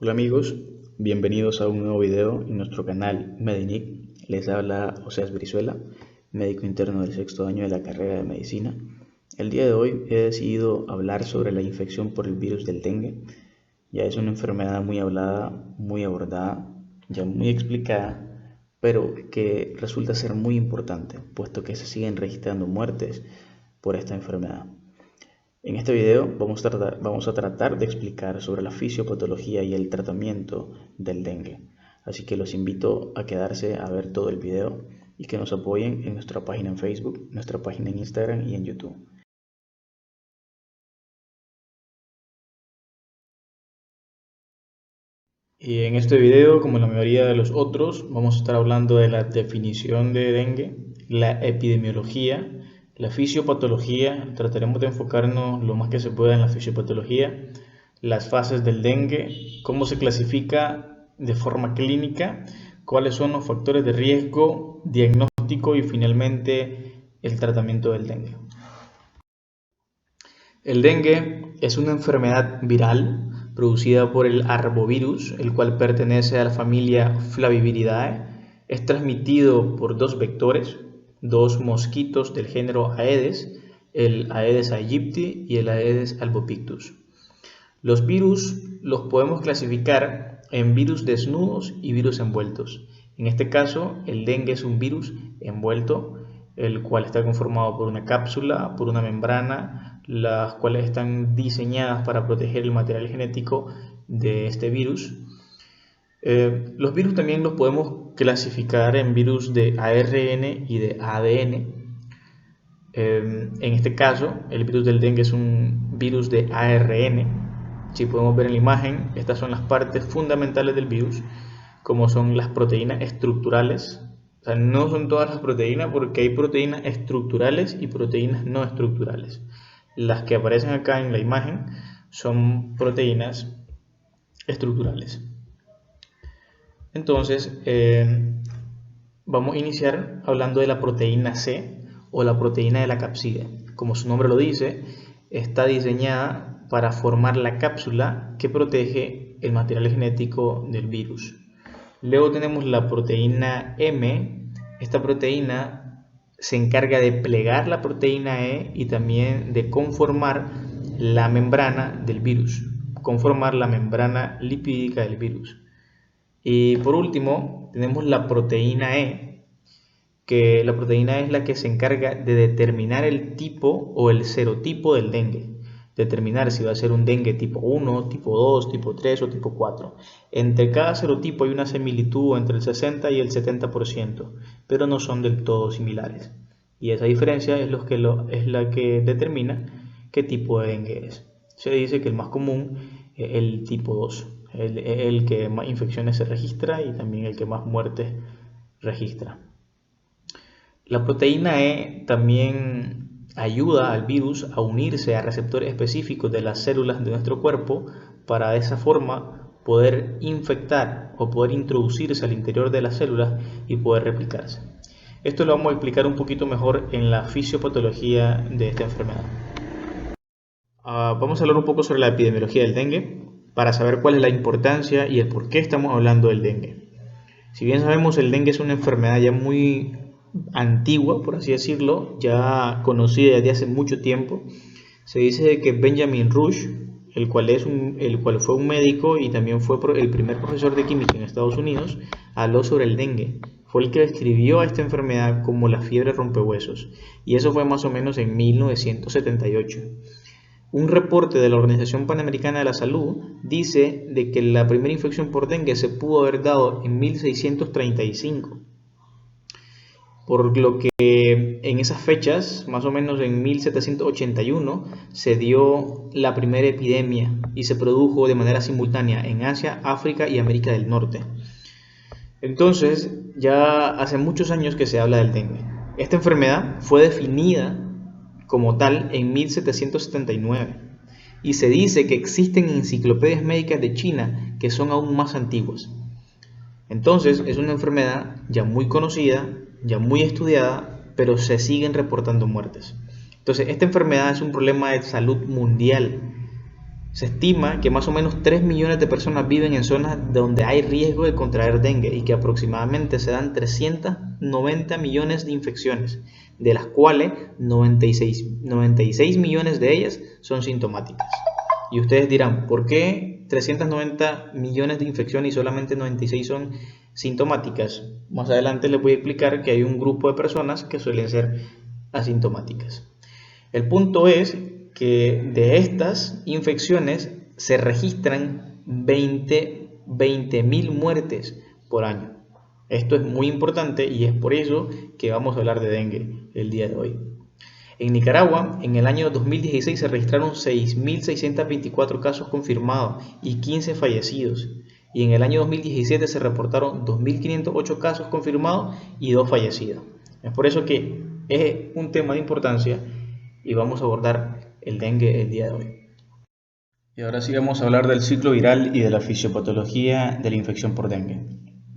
Hola amigos, bienvenidos a un nuevo video en nuestro canal Medinic. Les habla Oseas Brizuela, médico interno del sexto año de la carrera de medicina. El día de hoy he decidido hablar sobre la infección por el virus del dengue. Ya es una enfermedad muy hablada, muy abordada, ya muy explicada, pero que resulta ser muy importante, puesto que se siguen registrando muertes por esta enfermedad. En este video vamos a tratar de explicar sobre la fisiopatología y el tratamiento del dengue. Así que los invito a quedarse a ver todo el video y que nos apoyen en nuestra página en Facebook, nuestra página en Instagram y en YouTube. Y en este video, como en la mayoría de los otros, vamos a estar hablando de la definición de dengue, la epidemiología, la fisiopatología. Trataremos de enfocarnos lo más que se pueda en la fisiopatología, las fases del dengue, cómo se clasifica de forma clínica, cuáles son los factores de riesgo, diagnóstico y finalmente el tratamiento del dengue. El dengue es una enfermedad viral producida por el arbovirus, el cual pertenece a la familia Flaviviridae. Es transmitido por dos vectores, dos mosquitos del género Aedes, el Aedes aegypti y el Aedes albopictus. Los virus los podemos clasificar en virus desnudos y virus envueltos. En este caso, el dengue es un virus envuelto, el cual está conformado por una cápsula, por una membrana, las cuales están diseñadas para proteger el material genético de este virus. Los virus también los podemos clasificar en virus de ARN y de ADN. En este caso, el virus del dengue es un virus de ARN. Si podemos ver en la imagen, estas son las partes fundamentales del virus, como son las proteínas estructurales. O sea, no son todas las proteínas porque hay proteínas estructurales y proteínas no estructurales. Las que aparecen acá en la imagen son proteínas estructurales. Entonces, vamos a iniciar hablando de la proteína C o la proteína de la capside. Como su nombre lo dice, está diseñada para formar la cápsula que protege el material genético del virus. Luego tenemos la proteína M. Esta proteína se encarga de plegar la proteína E y también de conformar la membrana del virus, conformar la membrana lipídica del virus. Y por último, tenemos la proteína E, que la proteína E es la que se encarga de determinar el tipo o el serotipo del dengue. Determinar si va a ser un dengue tipo 1, tipo 2, tipo 3 o tipo 4. Entre cada serotipo hay una similitud entre el 60 y el 70%, pero no son del todo similares. Y esa diferencia es la que determina qué tipo de dengue es. Se dice que el más común es el tipo 2, el que más infecciones se registra y también el que más muertes registra. La proteína E también ayuda al virus a unirse a receptores específicos de las células de nuestro cuerpo para de esa forma poder infectar o poder introducirse al interior de las células y poder replicarse. Esto lo vamos a explicar un poquito mejor en la fisiopatología de esta enfermedad. Vamos a hablar un poco sobre la epidemiología del dengue para saber cuál es la importancia y el por qué estamos hablando del dengue. Si bien sabemos, el dengue es una enfermedad ya muy antigua, por así decirlo, ya conocida desde hace mucho tiempo. Se dice que Benjamin Rush, el cual fue un médico y también fue el primer profesor de química en Estados Unidos, habló sobre el dengue. Fue el que describió a esta enfermedad como la fiebre rompehuesos, y eso fue más o menos en 1978. Un reporte de la Organización Panamericana de la Salud dice de que la primera infección por dengue se pudo haber dado en 1635. Por lo que en esas fechas, más o menos en 1781, se dio la primera epidemia y se produjo de manera simultánea en Asia, África y América del Norte. Entonces, ya hace muchos años que se habla del dengue. Esta enfermedad fue definida como tal en 1779 y se dice que existen enciclopedias médicas de China que son aún más antiguas. Entonces, es una enfermedad ya muy conocida, ya muy estudiada, pero se siguen reportando muertes. Entonces, esta enfermedad es un problema de salud mundial Se estima que más o menos 3 millones de personas viven en zonas donde hay riesgo de contraer dengue y que aproximadamente se dan 390 millones de infecciones, de las cuales 96 millones de ellas son sintomáticas. Y ustedes dirán, ¿por qué 390 millones de infecciones y solamente 96 son sintomáticas? Más adelante les voy a explicar que hay un grupo de personas que suelen ser asintomáticas. El punto es que de estas infecciones se registran 20.000 muertes por año. Esto es muy importante y es por eso que vamos a hablar de dengue el día de hoy. En Nicaragua, en el año 2016 se registraron 6.624 casos confirmados y 15 fallecidos. Y en el año 2017 se reportaron 2.508 casos confirmados y 2 fallecidos. Es por eso que es un tema de importancia y vamos a abordar el dengue el día de hoy. Y ahora sí vamos a hablar del ciclo viral y de la fisiopatología de la infección por dengue.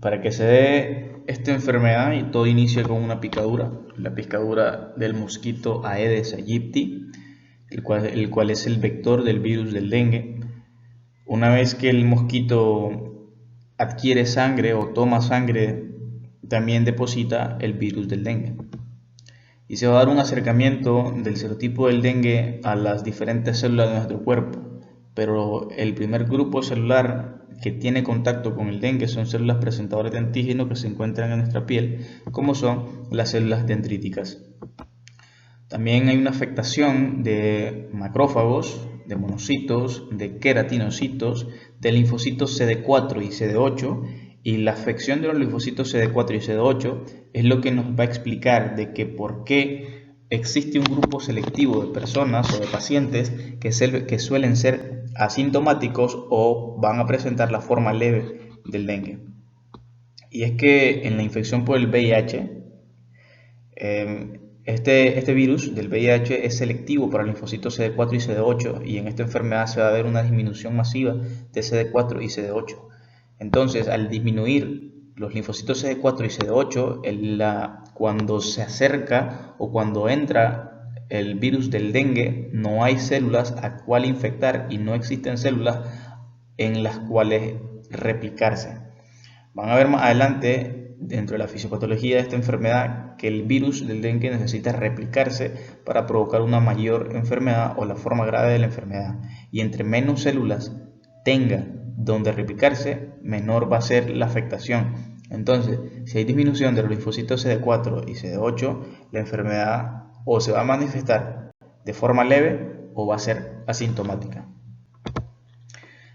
Para que se dé esta enfermedad, y todo inicia con una picadura, la picadura del mosquito Aedes aegypti, el cual es el vector del virus del dengue. Una vez que el mosquito adquiere sangre o toma sangre, también deposita el virus del dengue. Y se va a dar un acercamiento del serotipo del dengue a las diferentes células de nuestro cuerpo, pero el primer grupo celular que tiene contacto con el dengue son células presentadoras de antígeno que se encuentran en nuestra piel, como son las células dendríticas. También hay una afectación de macrófagos, de monocitos, de queratinocitos, de linfocitos CD4 y CD8, y la afección de los linfocitos CD4 y CD8 es lo que nos va a explicar de que por qué existe un grupo selectivo de personas o de pacientes que suelen ser asintomáticos o van a presentar la forma leve del dengue. Y es que en la infección por el VIH, este virus del VIH es selectivo para linfocitos CD4 y CD8, y en esta enfermedad se va a ver una disminución masiva de CD4 y CD8. Entonces, al disminuir los linfocitos CD4 y CD8, cuando se acerca o cuando entra el virus del dengue, no hay células a cual infectar y no existen células en las cuales replicarse. Van a ver más adelante, dentro de la fisiopatología de esta enfermedad, que el virus del dengue necesita replicarse para provocar una mayor enfermedad o la forma grave de la enfermedad. Y entre menos células tenga donde replicarse, menor va a ser la afectación. Entonces, si hay disminución de los linfocitos CD4 y CD8, la enfermedad o se va a manifestar de forma leve o va a ser asintomática.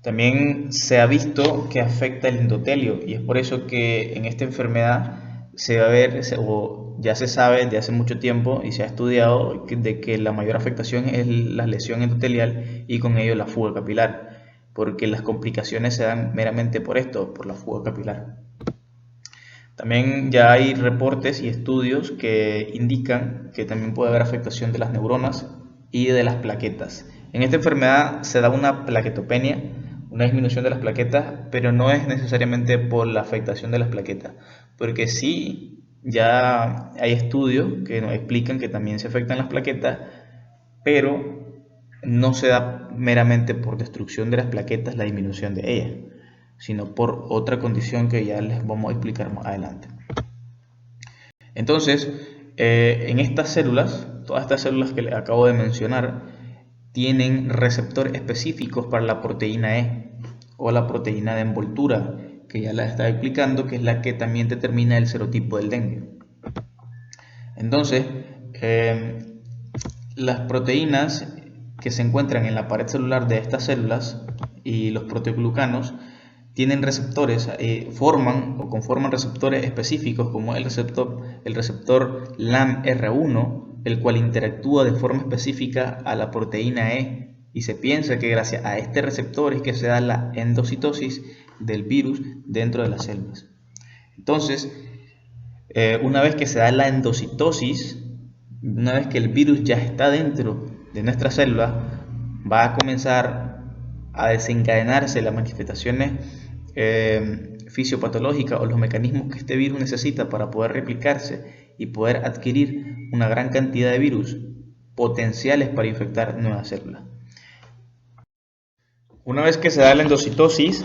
También se ha visto que afecta el endotelio, y es por eso que en esta enfermedad se va a ver, o ya se sabe desde hace mucho tiempo y se ha estudiado de que la mayor afectación es la lesión endotelial y con ello la fuga capilar, porque las complicaciones se dan meramente por esto, por la fuga capilar. También ya hay reportes y estudios que indican que también puede haber afectación de las neuronas y de las plaquetas. En esta enfermedad se da una plaquetopenia, una disminución de las plaquetas, pero no es necesariamente por la afectación de las plaquetas, porque sí, ya hay estudios que nos explican que también se afectan las plaquetas, pero no se da meramente por destrucción de las plaquetas la disminución de ellas, sino por otra condición que ya les vamos a explicar más adelante. Entonces, en estas células, todas estas células que les acabo de mencionar, tienen receptores específicos para la proteína E o la proteína de envoltura, que ya les estaba explicando, que es la que también determina el serotipo del dengue. Entonces, las proteínas que se encuentran en la pared celular de estas células y los proteoglucanos tienen receptores, conforman receptores específicos, como el receptor LAMR1, el cual interactúa de forma específica a la proteína E, y se piensa que gracias a este receptor es que se da la endocitosis del virus dentro de las células. Entonces, una vez que se da la endocitosis, una vez que el virus ya está dentro de nuestra célula, va a comenzar a desencadenarse las manifestaciones fisiopatológicas o los mecanismos que este virus necesita para poder replicarse y poder adquirir una gran cantidad de virus potenciales para infectar nuevas células. Una vez que se da la endocitosis,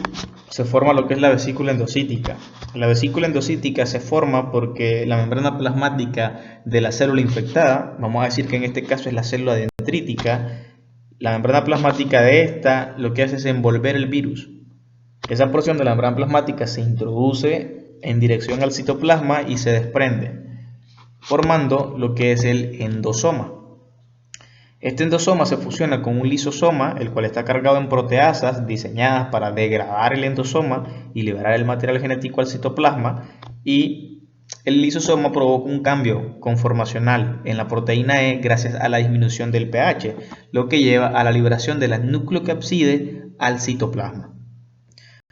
se forma lo que es la vesícula endocítica. La vesícula endocítica se forma porque la membrana plasmática de la célula infectada, vamos a decir que en este caso es la célula dendrítica, la membrana plasmática de esta lo que hace es envolver el virus. Esa porción de la membrana plasmática se introduce en dirección al citoplasma y se desprende, formando lo que es el endosoma. Este endosoma se fusiona con un lisosoma, el cual está cargado en proteasas diseñadas para degradar el endosoma y liberar el material genético al citoplasma, y el lisosoma provoca un cambio conformacional en la proteína E gracias a la disminución del pH, lo que lleva a la liberación de la nucleocapside al citoplasma.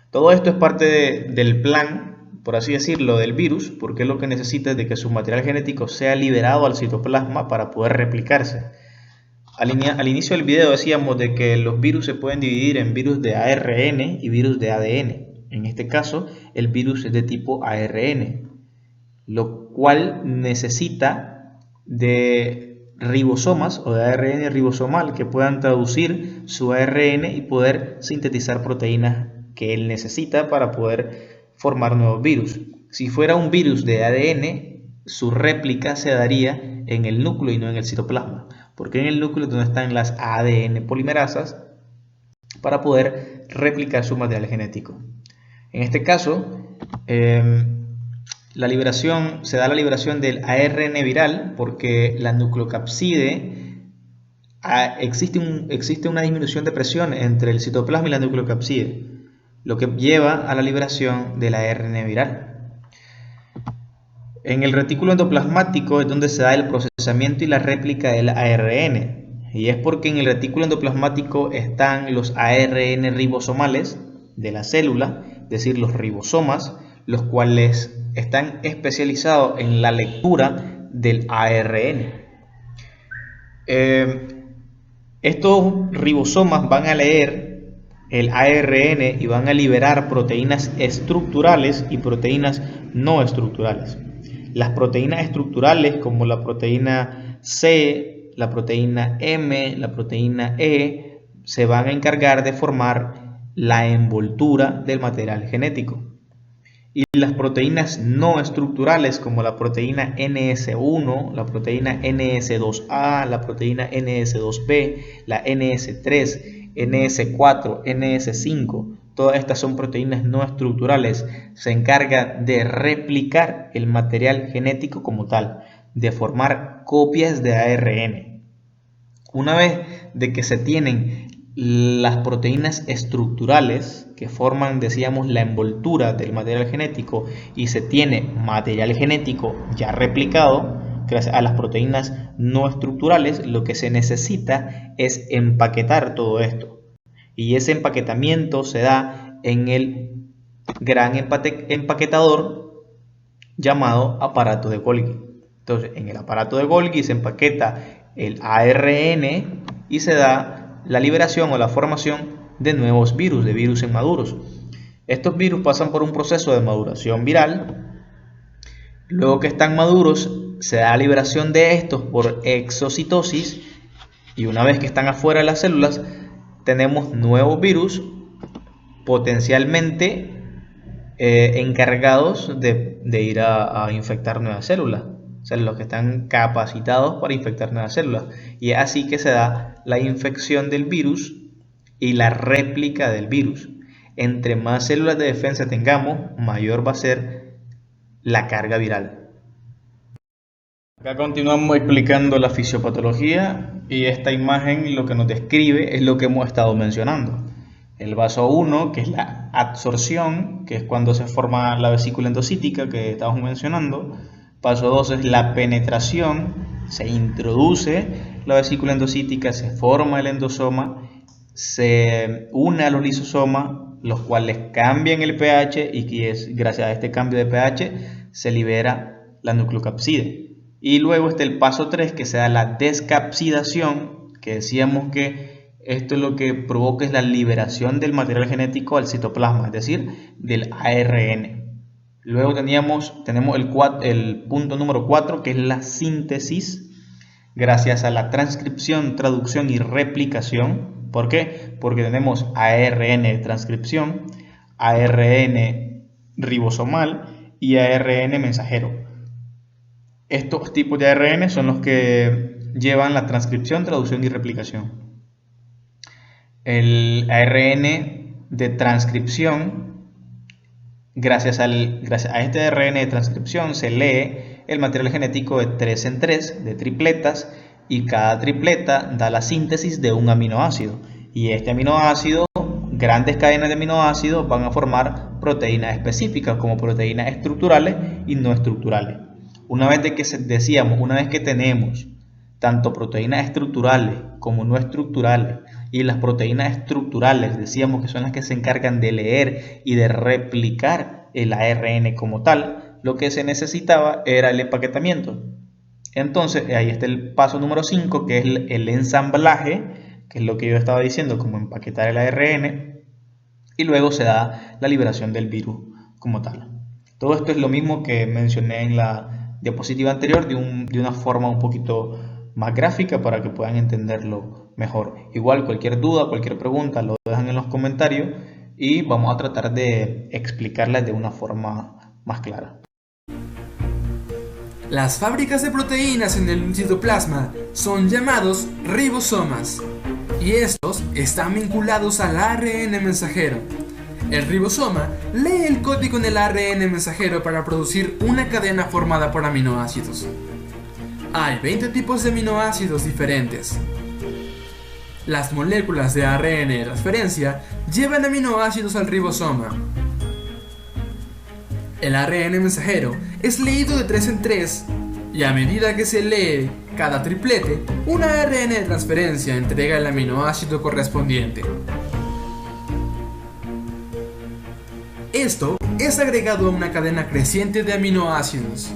Todo esto es parte del plan, por así decirlo, del virus, porque lo que necesita es de que su material genético sea liberado al citoplasma para poder replicarse. Al inicio del video decíamos de que los virus se pueden dividir en virus de ARN y virus de ADN. En este caso, el virus es de tipo ARN, lo cual necesita de ribosomas o de ARN ribosomal que puedan traducir su ARN y poder sintetizar proteínas que él necesita para poder formar nuevos virus. Si fuera un virus de ADN, su réplica se daría en el núcleo y no en el citoplasma, porque en el núcleo es donde están las ADN polimerasas para poder replicar su material genético. En este caso, se da la liberación del ARN viral porque la nucleocapside, existe una disminución de presión entre el citoplasma y la nucleocapside, lo que lleva a la liberación del ARN viral. En el retículo endoplasmático es donde se da el procesamiento y la réplica del ARN, y es porque en el retículo endoplasmático están los ARN ribosomales de la célula, es decir, los ribosomas, los cuales están especializados en la lectura del ARN. Estos ribosomas van a leer el ARN y van a liberar proteínas estructurales y proteínas no estructurales. Las proteínas estructurales, como la proteína C, la proteína M, la proteína E, se van a encargar de formar la envoltura del material genético. Y las proteínas no estructurales, como la proteína NS1, la proteína NS2A, la proteína NS2B, la NS3, NS4, NS5, todas estas son proteínas no estructurales, se encargan de replicar el material genético como tal, de formar copias de ARN. Una vez de que se tienen las proteínas estructurales que forman, decíamos, la envoltura del material genético, y se tiene material genético ya replicado gracias a las proteínas no estructurales, lo que se necesita es empaquetar todo esto, y ese empaquetamiento se da en el gran empaquetador llamado aparato de Golgi. Entonces, en el aparato de Golgi se empaqueta el ARN y se da la liberación o la formación de nuevos virus, de virus inmaduros. Estos virus pasan por un proceso de maduración viral. Luego que están maduros, se da la liberación de estos por exocitosis, y una vez que están afuera de las células, tenemos nuevos virus potencialmente encargados de ir a infectar nuevas células. O sea, los que están capacitados para infectar nuevas células. Y es así que se da la infección del virus y la réplica del virus. Entre más células de defensa tengamos, mayor va a ser la carga viral. Acá continuamos explicando la fisiopatología, y esta imagen lo que nos describe es lo que hemos estado mencionando. El paso 1, que es la adsorción, que es cuando se forma la vesícula endocítica que estamos mencionando. Paso 2 es la penetración, se introduce la vesícula endocítica, se forma el endosoma, se une a los lisosomas, los cuales cambian el pH, y que es gracias a este cambio de pH se libera la nucleocapside. Y luego está el paso 3, que se da la descapsidación, que decíamos que esto es lo que provoca es la liberación del material genético al citoplasma, es decir, del ARN. Luego tenemos el punto número 4, que es la síntesis, gracias a la transcripción, traducción y replicación. ¿Por qué? Porque tenemos ARN de transcripción, ARN ribosomal y ARN mensajero. Estos tipos de ARN son los que llevan la transcripción, traducción y replicación. El ARN de transcripción, gracias a este ARN de transcripción se lee el material genético de 3 en 3 de tripletas, y cada tripleta da la síntesis de un aminoácido, y este aminoácido, grandes cadenas de aminoácidos, van a formar proteínas específicas como proteínas estructurales y no estructurales. Una vez que tenemos tanto proteínas estructurales como no estructurales, y las proteínas estructurales decíamos que son las que se encargan de leer y de replicar el ARN como tal, lo que se necesitaba era el empaquetamiento. Entonces ahí está el paso número 5, que es el ensamblaje, que es lo que yo estaba diciendo, como empaquetar el ARN, y luego se da la liberación del virus como tal. Todo esto es lo mismo que mencioné en la diapositiva anterior, de una forma un poquito más gráfica para que puedan entenderlo mejor. Igual cualquier duda, cualquier pregunta lo dejan en los comentarios y vamos a tratar de explicarlas de una forma más clara. Las fábricas de proteínas en el citoplasma son llamados ribosomas, y estos están vinculados al ARN mensajero. El ribosoma lee el código en el ARN mensajero para producir una cadena formada por aminoácidos. Hay 20 tipos de aminoácidos diferentes. Las moléculas de ARN de transferencia llevan aminoácidos al ribosoma. El ARN mensajero es leído de 3 en 3, y a medida que se lee cada triplete, un ARN de transferencia entrega el aminoácido correspondiente. Esto es agregado a una cadena creciente de aminoácidos.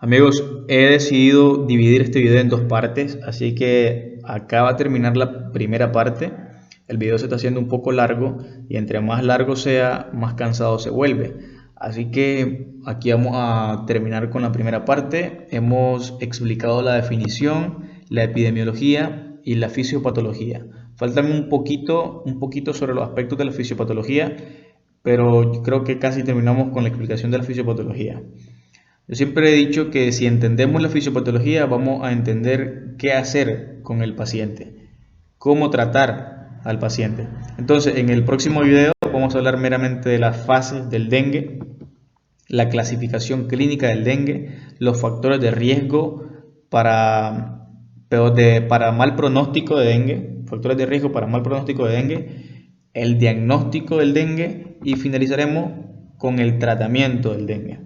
Amigos, he decidido dividir este video en dos partes, así que acá va a terminar la primera parte. El video se está haciendo un poco largo y entre más largo sea, más cansado se vuelve. Así que aquí vamos a terminar con la primera parte. Hemos explicado la definición, la epidemiología y la fisiopatología. Faltan un poquito sobre los aspectos de la fisiopatología, pero yo creo que casi terminamos con la explicación de la fisiopatología. Yo siempre he dicho que si entendemos la fisiopatología vamos a entender qué hacer con el paciente, cómo tratar al paciente. Entonces, en el próximo video vamos a hablar meramente de las fases del dengue, la clasificación clínica del dengue, los factores de riesgo para mal pronóstico de dengue, factores de riesgo para mal pronóstico de dengue, el diagnóstico del dengue y finalizaremos con el tratamiento del dengue.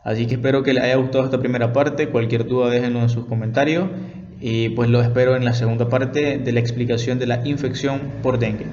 Así que espero que les haya gustado esta primera parte. Cualquier duda déjenlo en sus comentarios y pues los espero en la segunda parte de la explicación de la infección por dengue.